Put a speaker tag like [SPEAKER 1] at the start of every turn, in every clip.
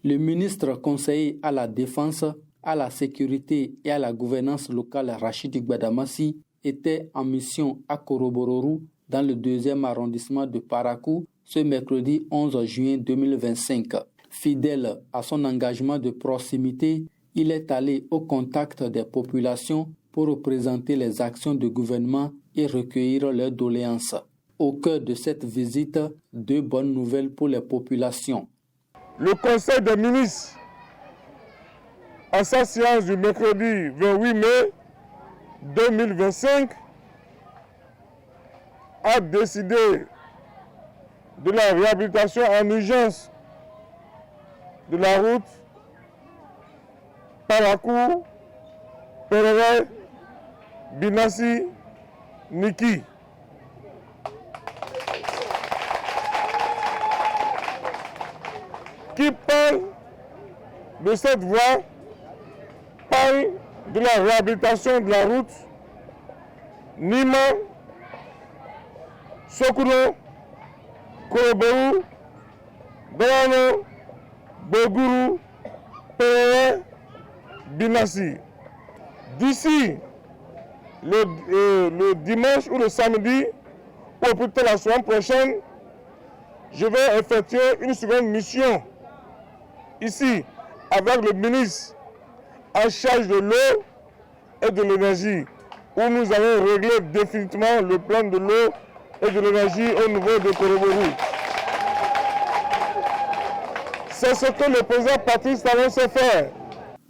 [SPEAKER 1] Le ministre conseiller à la Défense, à la sécurité et à la gouvernance locale Rachidi Gbadamassi était en mission à Korobororou dans le 2e arrondissement de Parakou ce mercredi 11 juin 2025. Fidèle à son engagement de proximité, il est allé au contact des populations pour représenter les actions du gouvernement et recueillir leurs doléances. Au cœur de cette visite, 2 bonnes nouvelles pour les populations.
[SPEAKER 2] Le Conseil des ministres, à sa séance du mercredi 28 mai 2025, a décidé de la réhabilitation en urgence de la route Parakou, Perere, Binassi, Niki. Qui parle de cette voie, parle de la réhabilitation de la route Nima, Sokouro, Koroborou, Dorano, Boguru, Perere, Binassi. D'ici le dimanche ou le samedi, ou plutôt la semaine prochaine, je vais effectuer une seconde mission ici avec le ministre en charge de l'eau et de l'énergie, où nous allons régler définitivement le plan de l'eau et de l'énergie au niveau de Koroborou. C'est ce que le président Patrice Talon sait faire.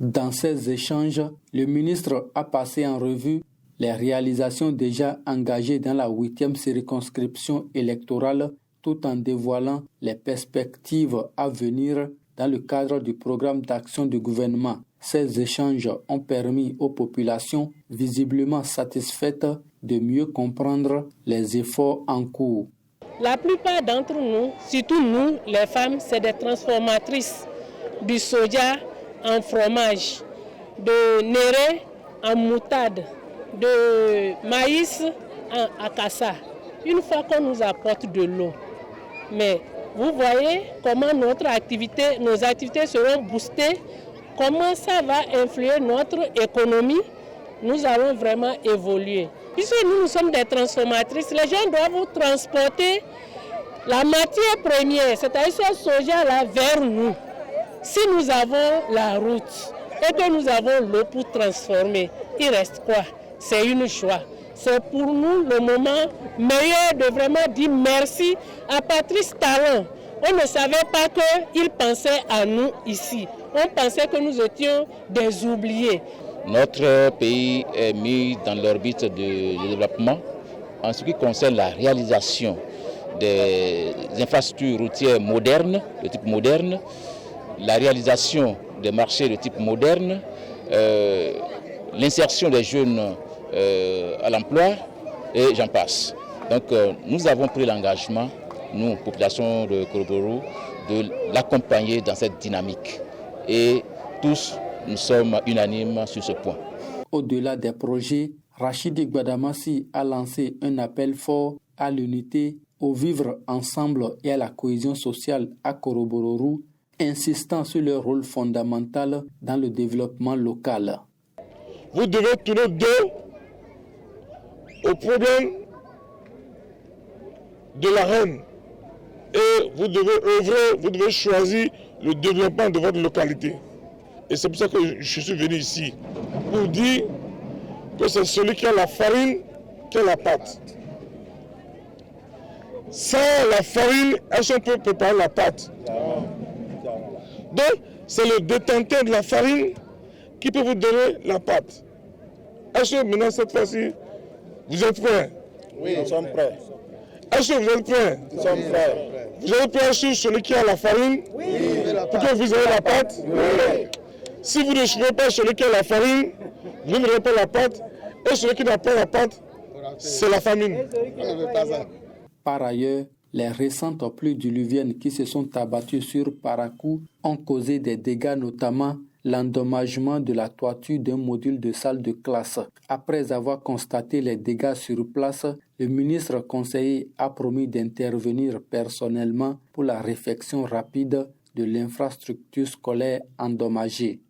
[SPEAKER 1] Dans ces échanges, le ministre a passé en revue les réalisations déjà engagées dans la 8e circonscription électorale, tout en dévoilant les perspectives à venir dans le cadre du programme d'action du gouvernement. Ces échanges ont permis aux populations visiblement satisfaites de mieux comprendre les efforts en cours.
[SPEAKER 3] La plupart d'entre nous, surtout nous, les femmes, c'est des transformatrices du soja en fromage, de néré en moutarde, de maïs en akassa, une fois qu'on nous apporte de l'eau. Mais vous voyez comment nos activités seront boostées, comment ça va influer notre économie. Nous allons vraiment évoluer. Puisque nous sommes des transformatrices, les gens doivent transporter la matière première, c'est-à-dire ce soja-là, vers nous. Si nous avons la route et que nous avons l'eau pour transformer, il reste quoi? C'est une joie. C'est pour nous le moment meilleur de vraiment dire merci à Patrice Talon. On ne savait pas qu'il pensait à nous ici. On pensait que nous étions des oubliés.
[SPEAKER 4] Notre pays est mis dans l'orbite du développement en ce qui concerne la réalisation des infrastructures routières modernes, de type moderne, la réalisation des marchés de type moderne, l'insertion des jeunes à l'emploi et j'en passe. Donc nous avons pris l'engagement, nous, population de Koroborou, de l'accompagner dans cette dynamique. Et tous, nous sommes unanimes sur ce point.
[SPEAKER 1] Au-delà des projets, Rachidi Gbadamassi a lancé un appel fort à l'unité, au vivre ensemble et à la cohésion sociale à Korobororou, insistant sur leur rôle fondamental dans le développement local.
[SPEAKER 2] Vous devez tourner dos au problème de la haine et vous devez œuvrer, vous devez choisir le développement de votre localité. Et c'est pour ça que je suis venu ici, pour dire que c'est celui qui a la farine qui a la pâte. Sans la farine, est-ce qu'on peut préparer la pâte? Donc, c'est le détenteur de la farine qui peut vous donner la pâte. Est-ce que maintenant, cette fois-ci, vous êtes prêts?
[SPEAKER 5] Oui, nous sommes prêts.
[SPEAKER 2] Est-ce que vous êtes prêts?
[SPEAKER 5] Nous sommes prêts.
[SPEAKER 2] Vous êtes prêts sur celui qui a la farine?
[SPEAKER 5] Oui.
[SPEAKER 2] Pour que vous ayez la pâte?
[SPEAKER 5] Oui.
[SPEAKER 2] Si vous ne suivez pas celui qui a la farine, vous n'aurez pas la pâte. Et celui qui n'a pas la pâte, c'est la famine.
[SPEAKER 1] Par ailleurs, les récentes pluies diluviennes qui se sont abattues sur Parakou ont causé des dégâts, notamment l'endommagement de la toiture d'un module de salle de classe. Après avoir constaté les dégâts sur place, le ministre conseiller a promis d'intervenir personnellement pour la réfection rapide de l'infrastructure scolaire endommagée.